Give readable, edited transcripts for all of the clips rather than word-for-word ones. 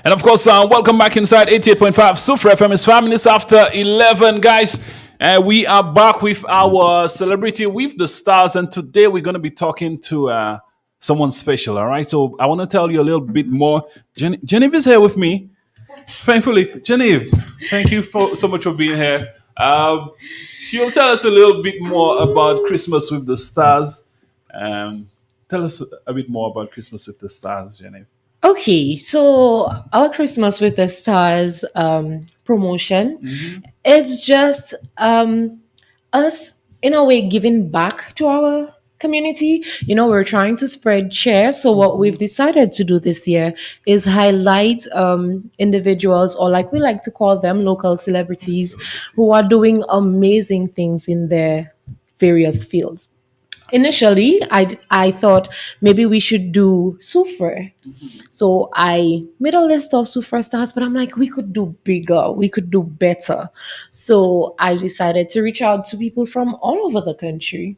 And of course, welcome back inside 88.5 Soufriere FM. It's 5 minutes after 11, guys. We are back with our celebrity with the stars, and today we're going to be talking to someone special. All right, so I want to tell you a little bit more. Genevieve is here with me. Thankfully, Genevieve, thank you for so much for being here. She'll tell us a little bit more about Christmas with the stars. Um, Tell us a bit more about Christmas with the stars, Genevieve. Okay, so our Christmas with the Stars promotion, Hmm. it's just us in a way giving back to our community. We're trying to spread cheer. So what we've decided to do this year is highlight individuals, or like we like to call them, local celebrities who are Celebrities. doing amazing things in their various fields. Initially, I thought maybe we should do Soufriere. So I made a list of superstars, but I'm like, we could do bigger, we could do better. So I decided to reach out to people from all over the country.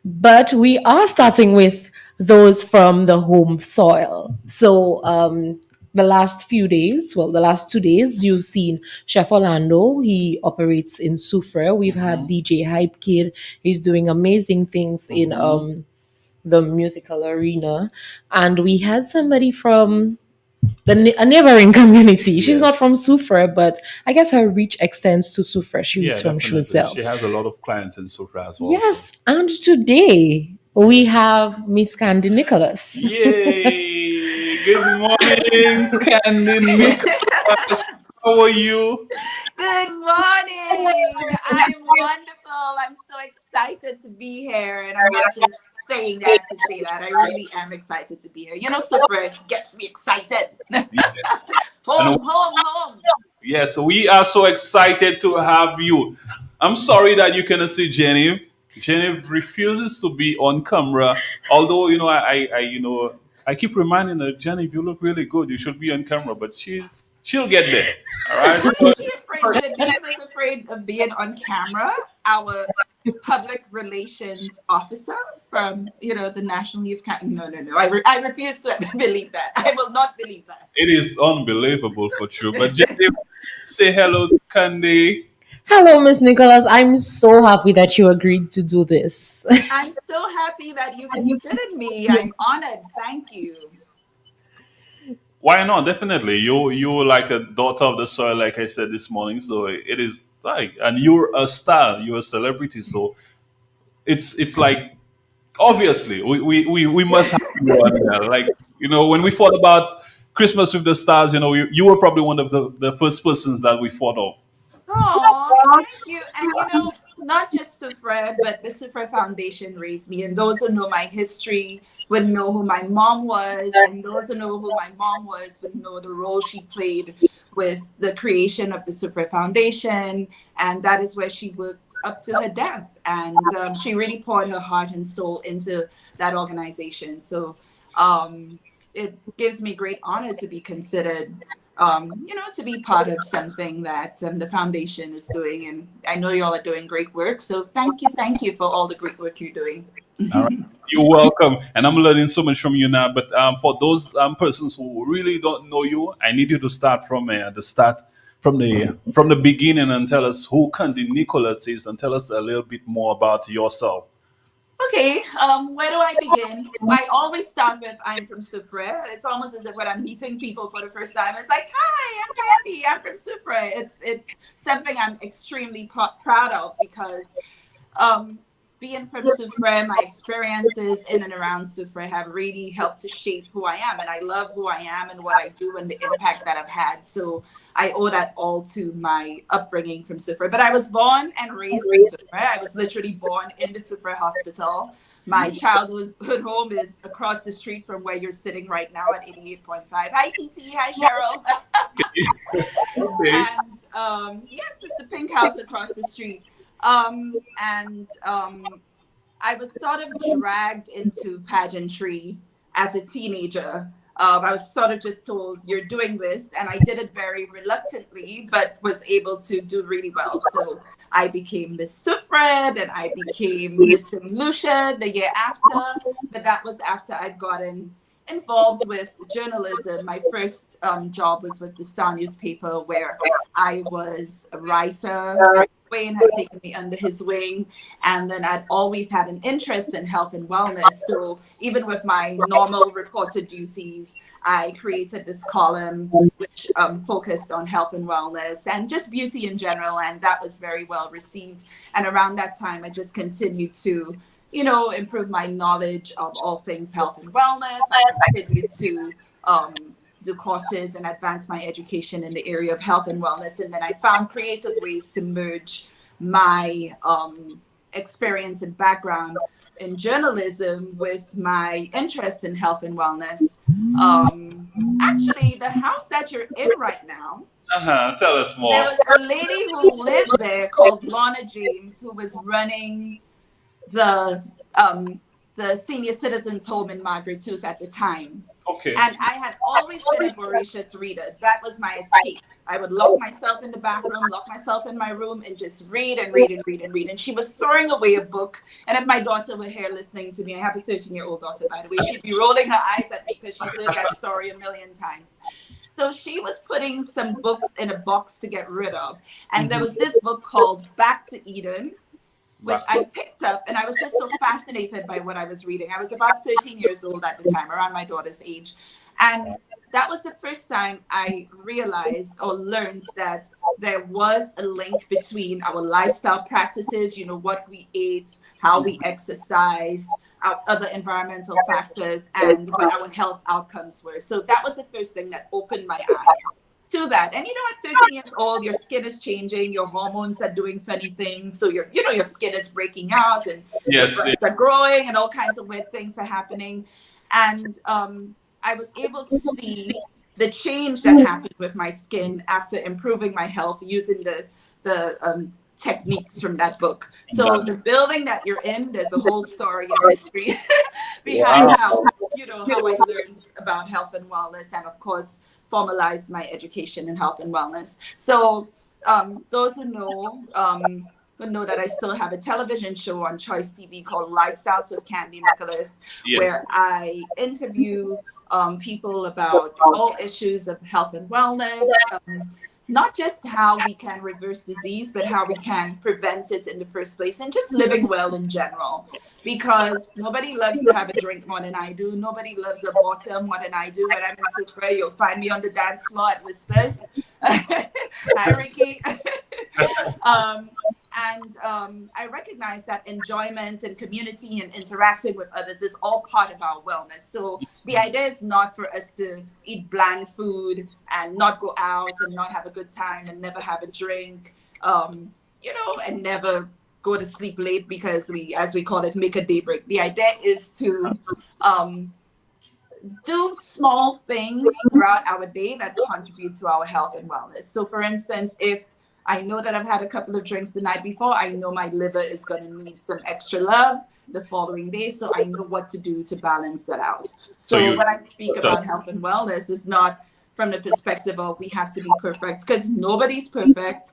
But we are starting with those from the home soil. So the last few days, well, the last 2 days, you've seen Chef Orlando. He operates in Soufriere. We've had Hmm. DJ Hype Kid. He's doing amazing things in Hmm. the musical arena. And we had somebody from a neighboring community. She's not from Yes. Soufriere, but I guess her reach extends to Soufriere. She was Yeah, from definitely. Choiseul. She has a lot of clients in Sofra as well. So, Yes, and today we have Miss Candy Nicholas. yay! Good morning, Candy Nicholas. How are you? Good morning. I'm wonderful. I'm so excited to be here. And I'm not just saying that to say that. I really am excited to be here. Super gets me excited. And Home, home, home. yes, we are so excited to have you. I'm sorry that you cannot see Genevieve. Genevieve refuses to be on camera. Although I keep reminding her, Genevieve, you look really good. You should be on camera, but she'll get there. All right. Why is she afraid? Genevieve is afraid of being on camera. Our public relations officer from, the National Youth Council. No, no, no. I refuse to believe that. I will not believe that. It is unbelievable for true. But Genevieve, say hello to Candy. Hello, Miss Nicholas. I'm so happy that you agreed to do this. I'm so happy that you considered me. I'm honored. Thank you. Why not? Definitely. You're like a daughter of the soil, like I said this morning. So it is like, and you're a star, you're a celebrity. So it's like obviously we must have you on there. Like, when we thought about Christmas with the stars, you were probably one of the first persons that we thought of. Oh, thank you. And not just Soufriere, but the Soufriere Foundation raised me. And those who know my history would know who my mom was. And those who know who my mom was would know the role she played with the creation of the Soufriere Foundation. And that is where she worked up to her death. And she really poured her heart and soul into that organization. So it gives me great honor to be considered, to be part of something that the foundation is doing. And I know you all are doing great work. So thank you for all the great work you're doing. All right. You're welcome. And I'm learning so much from you now. But for those persons who really don't know you, I need you to start from the start, from the beginning, and tell us who Candy Nicholas is, and tell us a little bit more about yourself. Okay, where do I begin? I always start with I'm from Soufriere. It's almost as if when I'm meeting people for the first time, it's like, "Hi, I'm Candy. I'm from Soufriere." It's something I'm extremely proud of because um, being from Soufriere, my experiences in and around Soufriere have really helped to shape who I am, and I love who I am and what I do and the impact that I've had. So I owe that all to my upbringing from Soufriere. But I was born and raised in Soufriere. I was literally born in the Soufriere Hospital. My childhood home is across the street from where you're sitting right now at 88.5. Hi, TT. Hi, Cheryl. Okay. And yes, it's the pink house across the street. And I was sort of dragged into pageantry as a teenager. I was sort of just told, you're doing this. And I did it very reluctantly, but was able to do really well. So I became Miss Soufriere and I became Miss St. Lucia the year after. But that was after I'd gotten involved with journalism. My first job was with the Star newspaper, where I was a writer. Wayne had taken me under his wing, and then I'd always had an interest in health and wellness. So even with my normal reporter duties, I created this column which focused on health and wellness and just beauty in general, and that was very well received. And around that time, I just continued to, improve my knowledge of all things health and wellness. I continued to do courses and advance my education in the area of health and wellness. And then I found creative ways to merge my experience and background in journalism with my interest in health and wellness. Actually, the house that you're in right now, tell us more. there was a lady who lived there called Lorna James, who was running the senior citizens home in Margaret Hills at the time. Okay. And I had always been a voracious reader. That was my escape. I would lock myself in the back room, lock myself in my room, and just read and read and read and read. And she was throwing away a book. And if my daughter were here listening to me, I have a 13-year-old daughter, by the way, she'd be rolling her eyes at me because she's heard that story a million times. So she was putting some books in a box to get rid of. And there was this book called Back to Eden, which I picked up, and I was just so fascinated by what I was reading. I was about 13 years old at the time, around my daughter's age. And that was the first time I realized or learned that there was a link between our lifestyle practices, what we ate, how we exercised, our other environmental factors, and what our health outcomes were. So that was the first thing that opened my eyes to that. And at 13 years old, your skin is changing, your hormones are doing funny things, so your skin is breaking out, and your breasts are growing, and all kinds of weird things are happening. And I was able to see the change that happened with my skin after improving my health using the techniques from that book. So the building that you're in, there's a whole story and history behind how I learned about health and wellness, and of course formalized my education in health and wellness. So those who know that I still have a television show on Choice TV called Lifestyles with Candy Nicholas, where I interview people about all issues of health and wellness, not just how we can reverse disease, but how we can prevent it in the first place, and just living well in general. Because nobody loves to have a drink more than I do. Nobody loves a water more than I do. When I'm in Soufriere, you'll find me on the dance floor at Whispers. Hi, Ricky. I recognize that enjoyment and community and interacting with others is all part of our wellness. So the idea is not for us to eat bland food and not go out and not have a good time and never have a drink, and never go to sleep late because we, as we call it, make a daybreak. The idea is to do small things throughout our day that contribute to our health and wellness. So for instance, if I know that I've had a couple of drinks the night before, I know my liver is going to need some extra love the following day. So I know what to do to balance that out. So when I speak about health and wellness, it's not from the perspective of we have to be perfect, because nobody's perfect.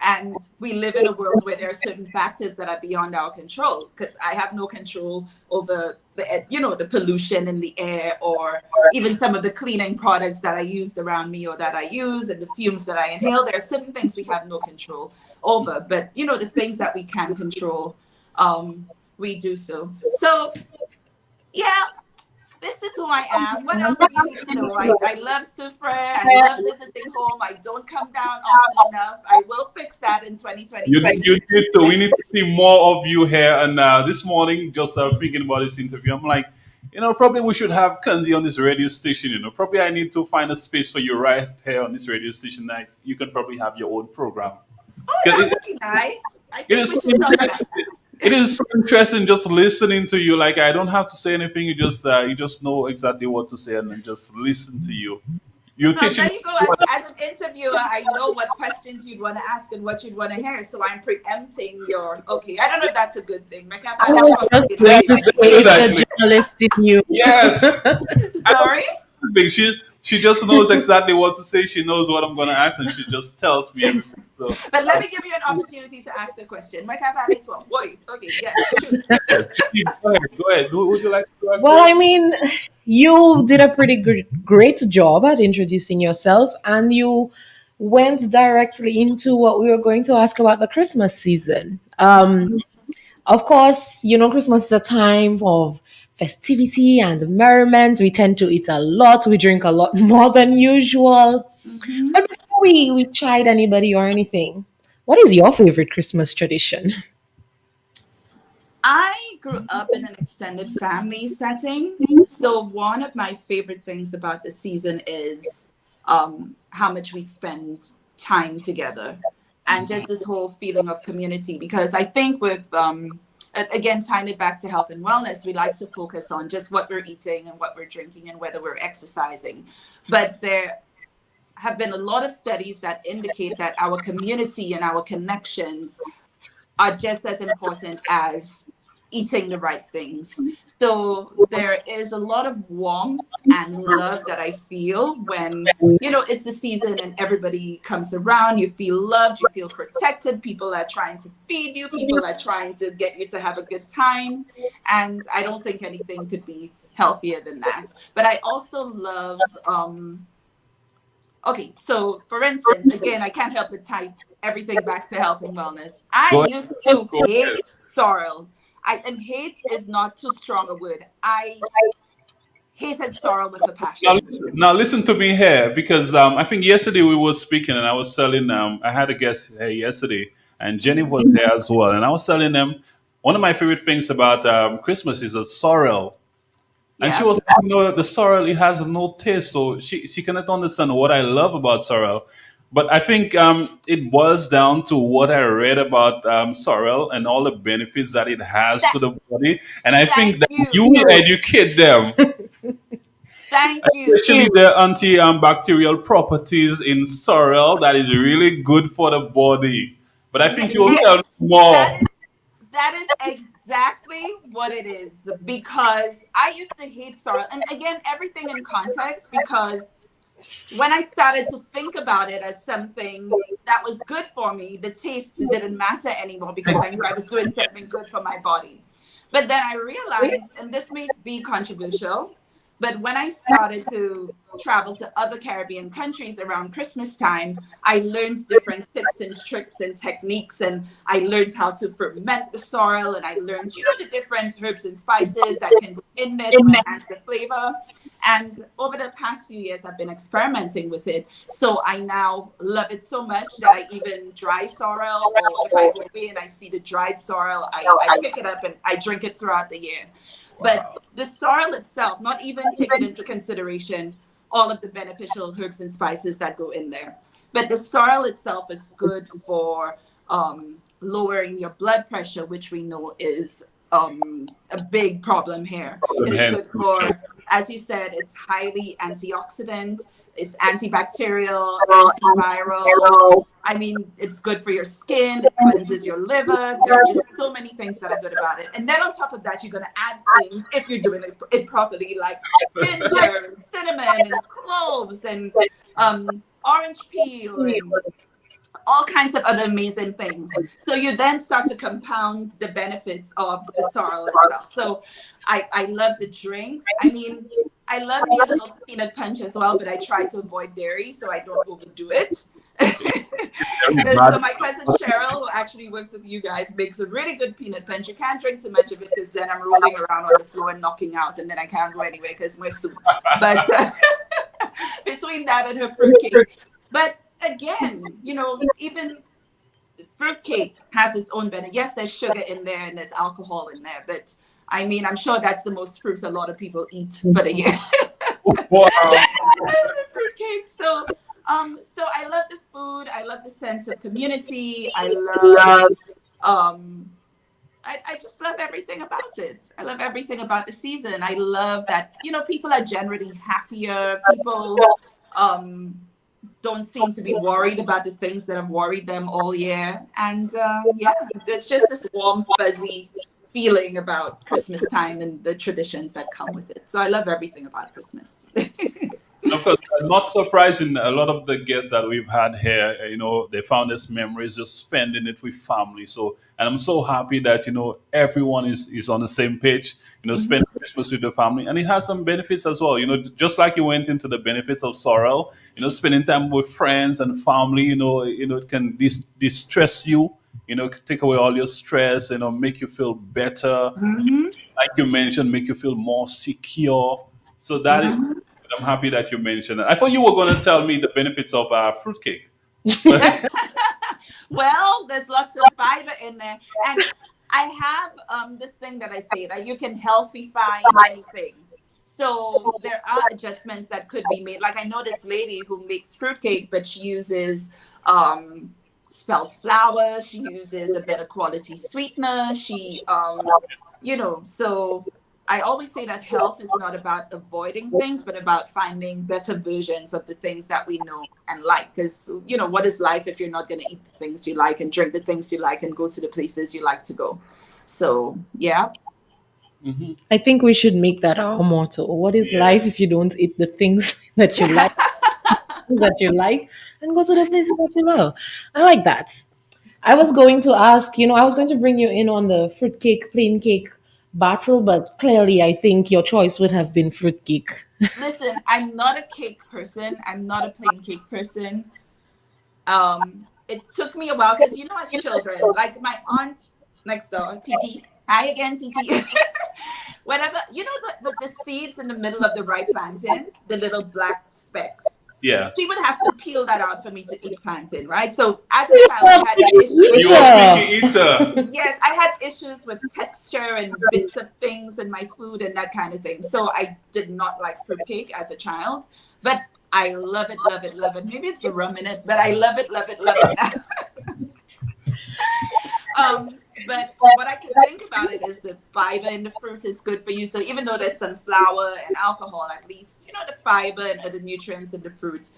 And we live in a world where there are certain factors that are beyond our control, because I have no control over the pollution in the air, or even some of the cleaning products that I used around me or that I use, and the fumes that I inhale. There are certain things we have no control over, but the things that we can control, we do so. So yeah, this is who I am. What else do you need to know? I love Soufriere. I love visiting home. I don't come down often enough. I will fix that in 2022. You need to. We need to see more of you here. And this morning, just thinking about this interview, I'm like, probably we should have Candy on this radio station. Probably I need to find a space for you right here on this radio station. Like, you can probably have your own program. Oh, that would be nice. I think we should talk about that. It is so interesting just listening to you. Like, I don't have to say anything. You just know exactly what to say, and then just listen to you. You're teaching. There you go. As an interviewer, I know what questions you'd want to ask and what you'd want to hear. So I'm preempting your. Okay, I don't know if that's a good thing. I was just going to say it's a journalist in you. Yes. Sorry. everything. She just knows exactly what to say. She knows what I'm gonna ask, and she just tells me everything. So But let me give you an opportunity to ask a question. Mike, I've had it one. Boy, okay, yes, shoot. yeah, Jenny, go ahead, go ahead. Who would you like to ask Well, I first? mean, you did a pretty great job at introducing yourself, and you went directly into what we were going to ask about the Christmas season. Of course, Christmas is a time of festivity and merriment. We tend to eat a lot, we drink a lot more than usual. Mhm. But before we chide anybody or anything, what is your favorite Christmas tradition? I grew up in an extended family setting. So, one of my favorite things about the season is how much we spend time together and just this whole feeling of community. Because I think, with, again, tying it back to health and wellness, we like to focus on just what we're eating and what we're drinking and whether we're exercising. But there have been a lot of studies that indicate that our community and our connections are just as important as eating the right things. So there is a lot of warmth and love that I feel when, it's the season and everybody comes around. You feel loved, you feel protected. People are trying to feed you, people are trying to get you to have a good time. And I don't think anything could be healthier than that. But I also love, okay, so for instance, again, I can't help but tie everything back to health and wellness. I Go ahead. used to Go ahead. hate sorrel. And hate is not too strong a word. I hated sorrel with a Now passion. listen, now listen to me here, because I think yesterday we were speaking, and I was telling I had a guest here yesterday, and Jenny was here as well, and I was telling them one of my favorite things about Christmas is the sorrel. And she Yeah. was like, no, the sorrel, it has no taste. So she cannot understand what I love about sorrel. But I think it boils down to what I read about sorrel and all the benefits that it has That, to the body. And I think thank that you you. will educate them, Thank you. especially the antibacterial properties in sorrel that is really good for the body. But I think you'll tell me That more. is that is exactly what it is, because I used to hate sorrel. And again, everything in context, because when I started to think about it as something that was good for me, the taste didn't matter anymore because I knew I was doing something good for my body. But then I realized, and this may be controversial, but when I started to travel to other Caribbean countries around Christmas time, I learned different tips and tricks and techniques. And I learned how to ferment the sorrel, and I learned, the different herbs and spices that can go in there to enhance the flavor. And over the past few years, I've been experimenting with it. So I now love it so much that I even dry sorrel, or if I go away and I see the dried sorrel, I pick it up and I drink it throughout the year. But the sorrel itself, not even taking into consideration all of the beneficial herbs and spices that go in there, but the sorrel itself is good for lowering your blood pressure, which we know is a big problem here. It is good for, as you said, it's highly antioxidant, it's antibacterial, antiviral. I mean, it's good for your skin, it cleanses your liver. There are just so many things that are good about it. And then on top of that, you're going to add things, if you're doing it properly, like ginger and cinnamon and cloves and orange peel and all kinds of other amazing things. So you then start to compound the benefits of the sorrel itself. So I love the drinks. I mean, I love me a little peanut punch as well, but I try to avoid dairy so I don't overdo it. So my cousin Cheryl, who actually works with you guys, makes a really good peanut punch. You can't drink too much of it because then I'm rolling around on the floor and knocking out, and then I can't go anywhere because we're soup. But between that and her fruitcake. But again, even fruitcake has its own benefit. Yes, there's sugar in there and there's alcohol in there, but I mean, I'm sure that's the most fruits a lot of people eat for the year. Wow. Fruitcake. So I love the food. I love the sense of community. I love I just love everything about it. I love everything about the season. I love that, people are generally happier. People don't seem to be worried about the things that have worried them all year. And yeah, there's just this warm, fuzzy feeling about Christmas time and the traditions that come with it. So I love everything about Christmas. Of course, not surprising. A lot of the guests that we've had here, they found this memories just spending it with family. So, and I'm so happy that everyone is on the same page. Spending Christmas with the family, and it has some benefits as well. Just like you went into the benefits of sorrel. Spending time with friends and family. It can distress you. Take away all your stress. Make you feel better. Mhm. Like you mentioned, make you feel more secure. So that is, I'm happy that you mentioned it. I thought you were going to tell me the benefits of fruitcake. But Well, there's lots of fiber in there, and I have this thing that I say that you can healthify anything. So there are adjustments that could be made. Like I know this lady who makes fruitcake, but she uses spelt flour. She uses a better quality sweetener. So I always say that health is not about avoiding things, but about finding better versions of the things that we know and like. Because, what is life if you're not going to eat the things you like and drink the things you like and go to the places you like to go? So, yeah. mhm, I think we should make that our motto. What is yeah, life if you don't eat the things that you like, and go to the places that you love? I like that. I was going to ask, I was going to bring you in on the fruitcake, plain cake battle, but clearly I think your choice would have been fruitcake. Listen, I'm not a cake person. I'm not a plain cake person. It took me a while because, as children, like my aunt next door, Titi. Hi again, Titi. Whatever, the seeds in the middle of the ripe plantain, the little black specks. yeah. She would have to peel that out for me to eat plantain, right? So as a child, I had issues. You are a picky eater. Yes, I had issues with texture and bits of things in my food and that kind of thing. So I did not like fruitcake as a child, but I love it, love it, love it. Maybe it's the rum in it, but I love it, love it, love it now. But what I can think about it is the fiber in the fruit is good for you. So even though there's some flour and alcohol, at least the fiber and other nutrients in the fruit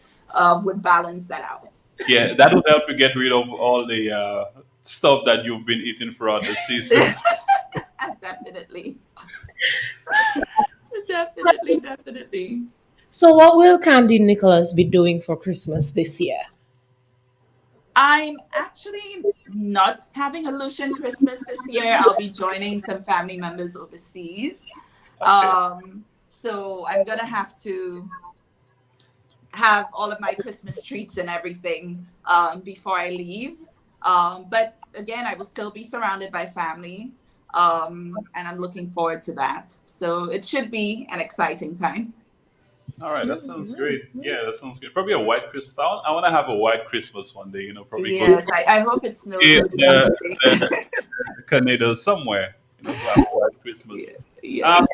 would balance that out. Yeah, that would help you get rid of all the stuff that you've been eating throughout the season. Definitely, definitely, definitely. So, what will Candy Nicholas be doing for Christmas this year? I'm actually not having a Lucian Christmas this year. I'll be joining some family members overseas. Okay. So I'm gonna have to have all of my Christmas treats and everything before I leave. But again, I will still be surrounded by family. And I'm looking forward to that. So it should be an exciting time. All right, that sounds great. Yeah, that sounds good. Probably a white Christmas. I want to have a white Christmas one day. Probably go Yes, I hope it snows to on the Canada somewhere. To have a white Christmas. yeah.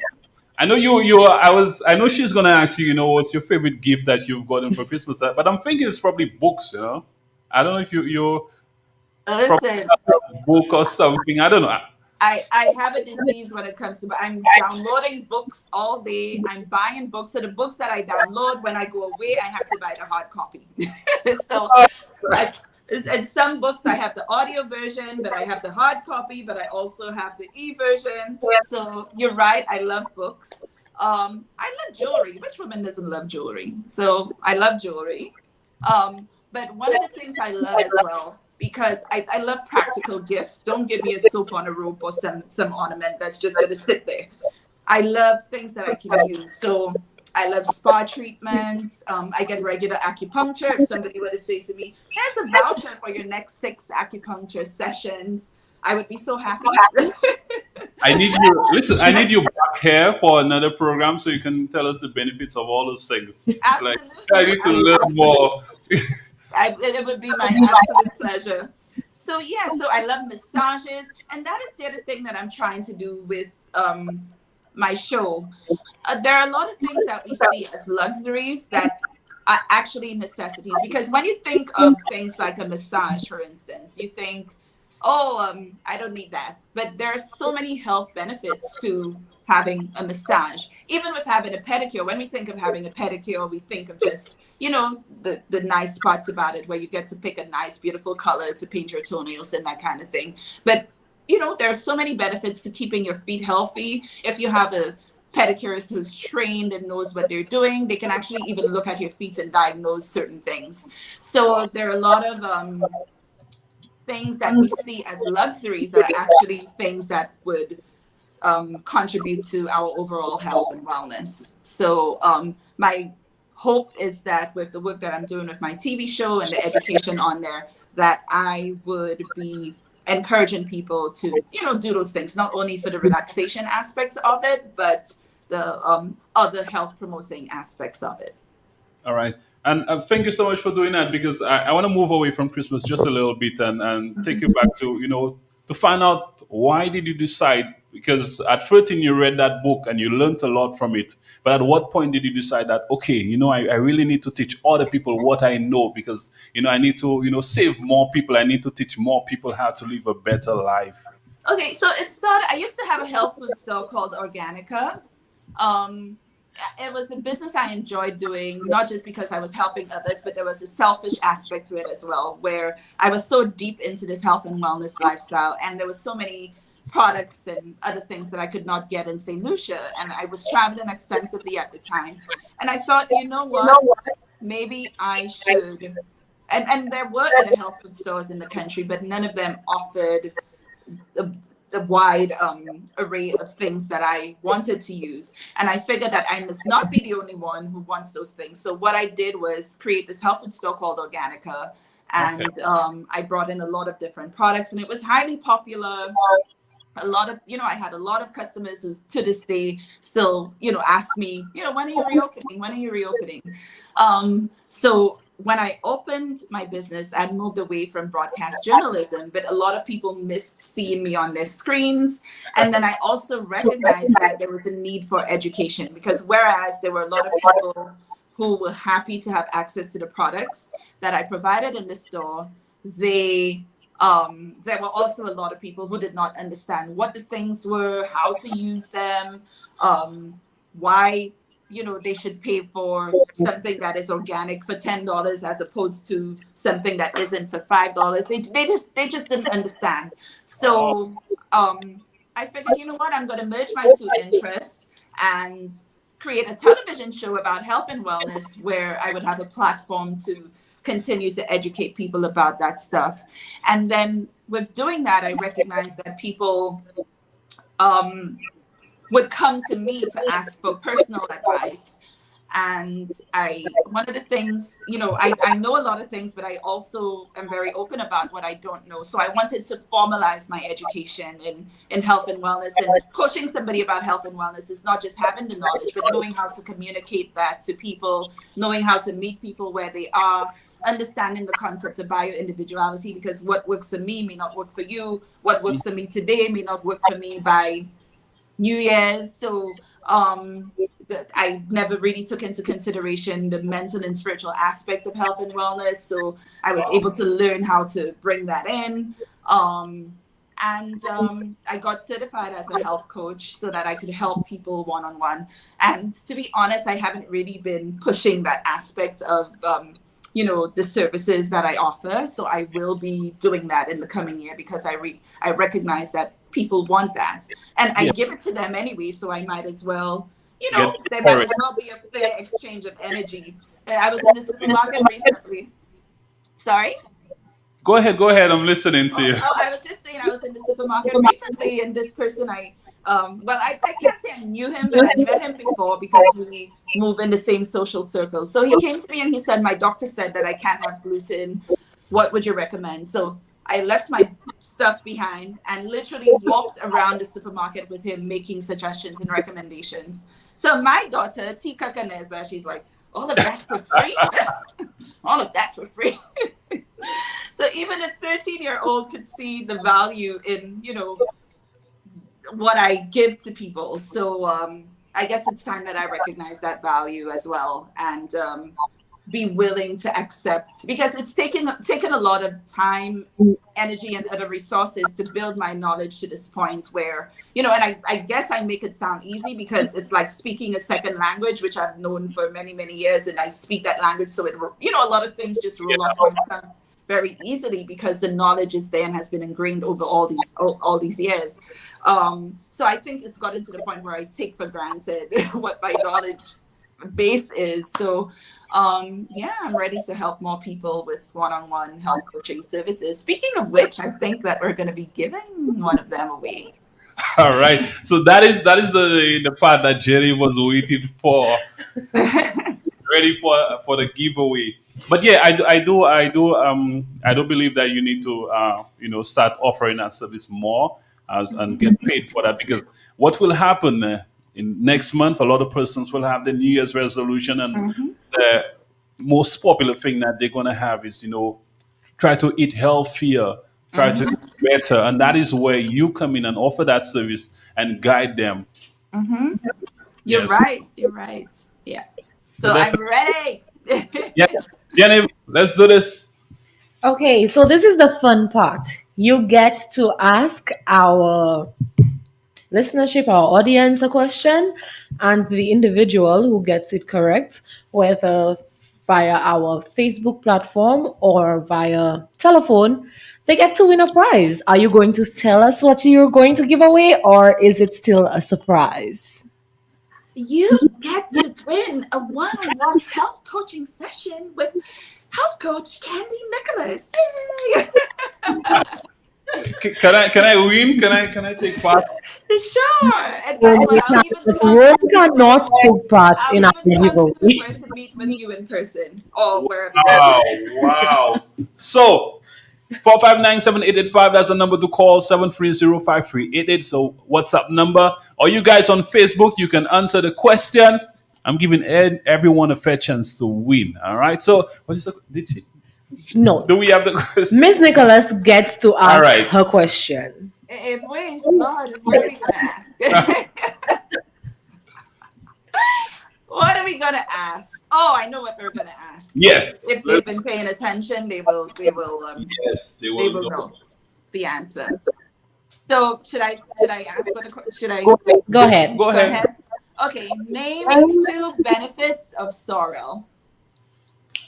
I know you. I know she's gonna ask you. What's your favorite gift that you've gotten for Christmas? But I'm thinking it's probably books. I don't know if you probably Listen, have a book or something. I don't know. I have a disease when it comes to, but I'm downloading books all day. I'm buying books. So the books that I download, when I go away, I have to buy the hard copy. So I, and some books I have the audio version, but I have the hard copy, but I also have the e-version. So you're right. I love books. I love jewelry. Which woman doesn't love jewelry? So I love jewelry. But one of the things I love as well, because I love practical gifts. Don't give me a soap on a rope or some ornament that's just going to sit there. I love things that I can use. So I love spa treatments. I get regular acupuncture. If somebody were to say to me, here's a voucher for your next 6 acupuncture sessions, I would be so happy. I need you. Listen, I need you back here for another program so you can tell us the benefits of all those things. Like I need to learn more. It would be my absolute pleasure. So yeah, so I love massages, and that is the other thing that I'm trying to do with my show. There are a lot of things that we see as luxuries that are actually necessities. Because when you think of things like a massage, for instance, you think, oh, I don't need that. But there are so many health benefits to having a massage. Even with having a pedicure, when we think of having a pedicure, we think of just the nice parts about it, where you get to pick a nice, beautiful color to paint your toenails and that kind of thing. But, there are so many benefits to keeping your feet healthy. If you have pedicurist who's trained and knows what they're doing. They can actually even look at your feet and diagnose certain things. So there are a lot of things that we see as luxuries that are actually things that would contribute to our overall health and wellness. So my hope is that with the work that I'm doing with my TV show and the education on there, that I would be encouraging people to, do those things, not only for the relaxation aspects of it, but the other health promoting aspects of it. All right. And thank you so much for doing that, because I want to move away from Christmas just a little bit and take you back to, to find out, why did you decide? Because at 13 you read that book and you learned a lot from it. But at what point did you decide that, okay, I really need to teach other people what I know, because, I need to, save more people. I need to teach more people how to live a better life. Okay, so it started, I used to have a health food store called Organica. It was a business I enjoyed doing, not just because I was helping others, but there was a selfish aspect to it as well, where I was so deep into this health and wellness lifestyle, and there was so many products and other things that I could not get in St. Lucia, and I was traveling extensively at the time, and I thought, what, maybe I should, and there were other health food stores in the country, but none of them offered the wide array of things that I wanted to use. And I figured that I must not be the only one who wants those things. So what I did was create this health food store called Organica. And I brought in a lot of different products, and it was highly popular. A lot of, I had a lot of customers who to this day still, ask me, when are you reopening? When are you reopening? So when I opened my business, I moved away from broadcast journalism, but a lot of people missed seeing me on their screens. And then I also recognized that there was a need for education, because whereas there were a lot of people who were happy to have access to the products that I provided in the store, there were also a lot of people who did not understand what the things were, how to use them, why they should pay for something that is organic for $10 as opposed to something that isn't for $5. They just didn't understand. So I figured, I'm going to merge my two interests and create a television show about health and wellness, where I would have a platform to continue to educate people about that stuff. And then with doing that, I recognized that people would come to me to ask for personal advice. And one of the things, I know a lot of things, but I also am very open about what I don't know. So I wanted to formalize my education in health and wellness. And coaching somebody about health and wellness is not just having the knowledge, but knowing how to communicate that to people, knowing how to meet people where they are, understanding the concept of bio-individuality, because what works for me may not work for you. What works for me today may not work for me by New Year's. So I never really took into consideration the mental and spiritual aspects of health and wellness. So I was able to learn how to bring that in. I got certified as a health coach so that I could help people one-on-one. And to be honest, I haven't really been pushing that aspect of the services that I offer. So I will be doing that in the coming year, because I recognize that people want that, and I give it to them anyway. So I might as well, there might as well be a fair exchange of energy. And I was in the supermarket recently. Sorry? Go ahead. I'm listening to you. I was just saying, I was in the supermarket recently, and this person I can't say I knew him, but I met him before because we move in the same social circle. So he came to me and he said, my doctor said that I can't have gluten. What would you recommend? So I left my stuff behind and literally walked around the supermarket with him, making suggestions and recommendations. So my daughter, Tika Kaneza, she's like, all of that for free? All of that for free. So even a 13-year-old could see the value in, what I give to people. So I guess it's time that I recognize that value as well, and be willing to accept, because it's taken a lot of time, energy, and other resources to build my knowledge to this point where, and I guess I make it sound easy because it's like speaking a second language, which I've known for many, many years, and I speak that language, so a lot of things just roll off my tongue very easily because the knowledge is there and has been ingrained over all these years. So I think it's gotten to the point where I take for granted what my knowledge base is. So yeah, I'm ready to help more people with one-on-one health coaching services. Speaking of which, I think that we're going to be giving one of them away. All right. So that is the part that Jerry was waiting for, ready for the giveaway. But yeah, I do believe that you need to start offering that service more and get paid for that, because what will happen in next month, a lot of persons will have the New Year's resolution, and the most popular thing that they're gonna have is try to eat healthier, try to eat better, and that is where you come in and offer that service and guide them. You're Yes. right. You're right. Yeah. So I'm ready. Yeah, Jenny, let's do this. Okay, so this is the fun part. You get to ask our listenership, our audience, a question, and the individual who gets it correct, whether via our Facebook platform or via telephone, they get to win a prize. Are you going to tell us what you're going to give away, or is it still a surprise? You get to win a one-on-one health coaching session with health coach Candy Nicholas. Yay! Can I win? Can I take part? Sure. And Well, guess we what? I'll even come Rose cannot take part I'll in our even come to giveaway. Soufriere to meet with you in person or wherever you Wow, are. wow. So 4597885, that's the number to call, 7305388. So WhatsApp number. Or you guys on Facebook, you can answer the question. I'm giving everyone a fair chance to win. All right. So what is the did she No. do we have the question? Miss Nicholas gets to All ask right. her question. If we, Lord, what are we going to ask? What are we going to ask? Oh, I know what we're going to ask. Yes. If they've been paying attention, they will Yes, they they will will know. know the answer. So should I ask for should I Go ahead. Go go ahead. ahead? Okay, name 2 benefits of sorrel.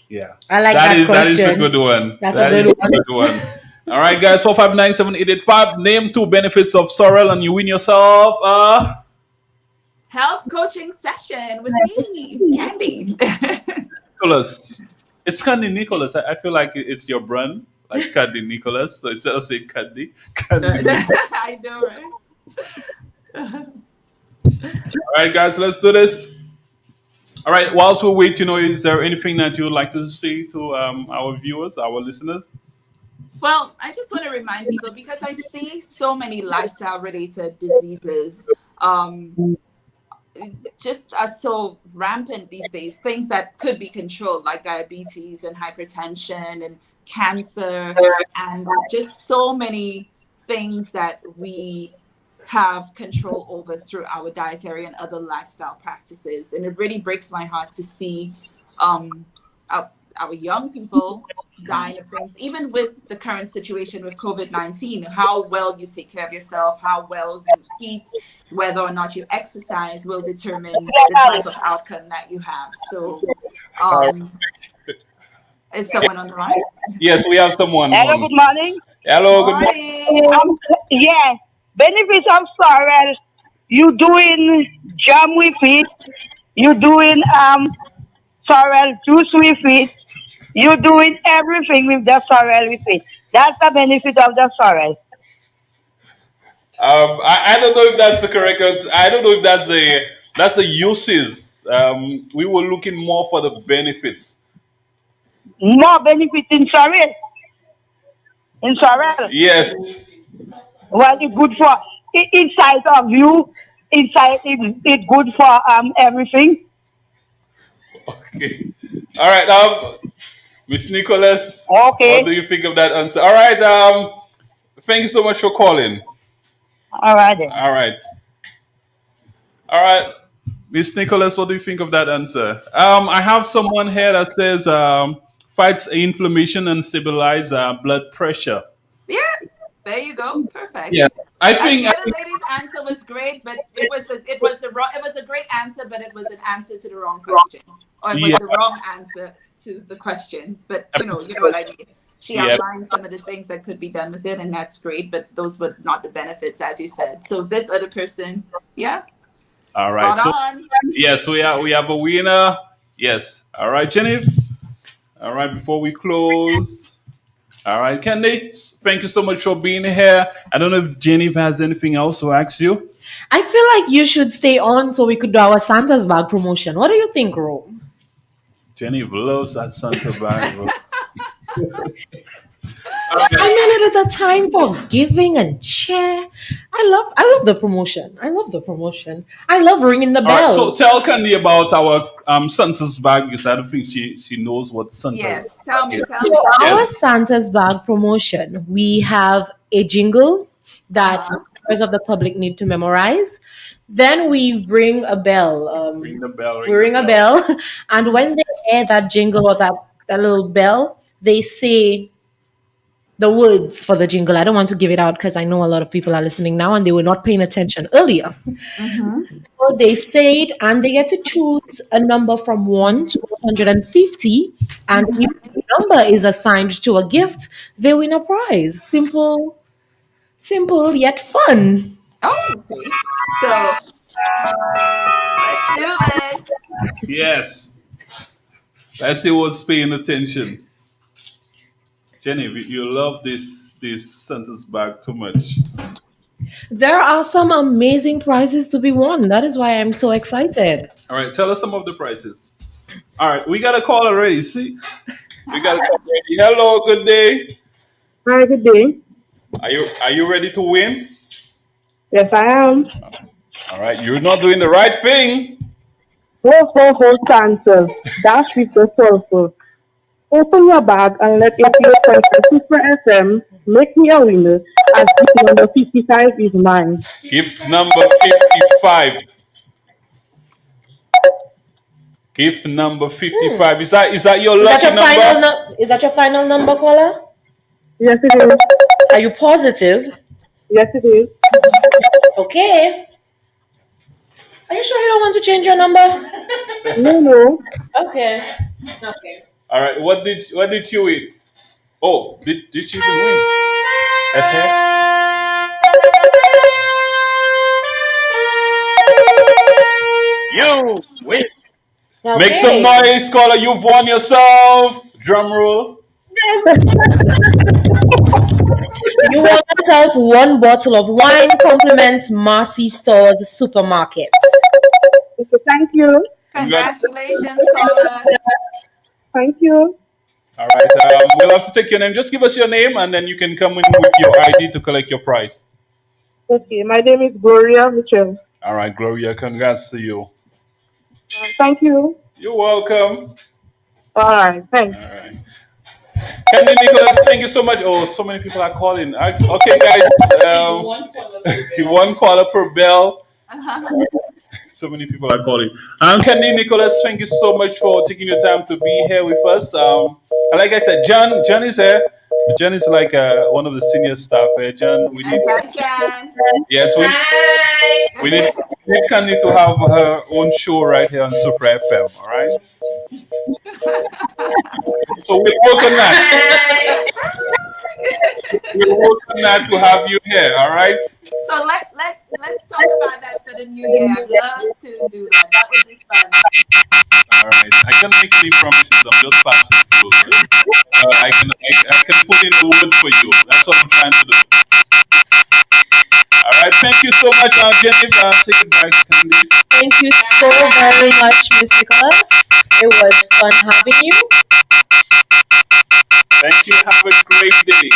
Yeah. I like That that is a question. good one. That's a That is good a good one. All right, guys, 4597885. Name 2 benefits of sorrel and you win yourself Health coaching session with me, Candy. Nicholas. It's Candy Nicholas. I feel like it's your brand, like Candy Nicholas. So instead of saying Candy, Candy Nicholas. I know, right? All right, guys, let's do this. All right, whilst we wait, is there anything that you would like to say to our viewers, our listeners? Well, I just want to remind people because I see so many lifestyle related diseases just are so rampant these days, things that could be controlled like diabetes and hypertension and cancer and just so many things that we have control over through our dietary and other lifestyle practices. And it really breaks my heart to see our young people dying of things, even with the current situation with COVID-19, how well you take care of yourself, how well you eat, whether or not you exercise will determine the type of outcome that you have. So is someone on the line? Yes, we have someone Hello, on. good morning. Hello, good morning. Morning. Yeah, benefits of sorrel. You doing jam with it. You doing sorrel juice with it. You doing everything with the sorrel with it. That's the benefit of the sorrel. I don't know if that's the correct answer. I don't know if that's the uses. We were looking more for the benefits. More benefit in sorrel. In sorrel. Yes. Well, it's good for inside of you. Inside it's good for everything. Okay. All right. Miss Nicholas, what Okay. do you think of that answer? All right. Thank you so much for calling. All right then. All right. All right. Miss Nicholas, what do you think of that answer? I have someone here that says fights inflammation and stabilize blood pressure. Yeah, there you go. Yeah, Perfect. I And think the I other think lady's answer was great, but it was a great answer, but it was an answer to the wrong question, or it was yeah, the wrong answer to the question. But you know what I mean. She yeah. outlined some of the things that could be done with it, and that's great. But those were not the benefits, as you said. So this other person, yeah, All right. spot So on. yes, we have a winner. Yes. All right, Jennifer. All right. Before we close. All right, Candy. Thank you so much for being here. I don't know if Jennifer has anything else to ask you. I feel like you should stay on so we could do our Santa's bag promotion. What do you think, Ro? Jennifer loves that Santa bag. Bro. I made it at a time for giving and share. I love the promotion. I love the promotion. I love ringing the All right. So bell. tell Candy about our Santa's bag because I don't think she knows what Santa Yes, tell is. me, tell So me. our Yes. Santa's bag promotion, we have a jingle that Uh-huh. members of the public need to memorize. Then we ring a bell. Ring the bell. We Ring the ring a bell. bell, and when they hear that jingle or that little bell, they say the words for the jingle. I don't want to give it out because I know a lot of people are listening now and they were not paying attention earlier. Mm-hmm. So they say it and they get to choose a number from 1 to 150. And if the number is assigned to a gift, they win a prize. Simple, simple yet fun. Oh, okay. So let's do this. Yes. Let's see what's paying attention. Jenny, you love this Santa's bag too much. There are some amazing prizes to be won. That is why I'm so excited. All right, tell us some of the prices. All right, we got a call already. See, we got a call already. Hello, good day. Hi, good day. Are you ready to win? Yes, I am. All right, you're not doing the right thing. Ho, ho, ho, Santa. Dash with the sulfur. Open your bag and let it be from Super FM. Make me a winner as gift number 55 is mine. Gift number 55. Gift number 55. Is that your Is that lucky your final number? is that your final number, caller? Yes, it is. Are you positive? Yes, it is. Okay. Are you sure you don't want to change your number? No, no. Okay. Okay. All right, what did you win? Oh, did she even win? That's her. You win. Make some Okay. noise, caller. You've won yourself. Drum roll. You won yourself one bottle of wine. Compliments Marcy Stores Supermarket. Okay, thank you. Congratulations, caller. Thank you. All right. We'll have to take your name. Just give us your name, and then you can come in with your ID to collect your prize. Okay, my name is Gloria Mitchell. All right, Gloria. Congrats to you. Thank you. You're welcome. All right, thanks. All right. Candy Nicholas, thank you so much. Oh, so many people are calling. Okay, guys. One caller per bell. So many people are calling. Candy Nicholas, thank you so much for taking your time to be here with us. And like I said, John is here. John is like one of the senior staff here. John, we need That's right, Jan. yes, we need Candy to have her own show right here on Soufriere FM. All right. So we'll work on that. We'll work on that to have you here. All right. So let's talk about that for the new year. I'd love to do that. That would be fun. All right. I can't make any promises. I'm just passing through. I can put in the word for you. That's what I'm trying to do. All right. Thank you so much, Jennifer. Say goodbye, Candy. Thank you so very much, Miss Nicholas. It was fun having you. Thank you. Have a great day.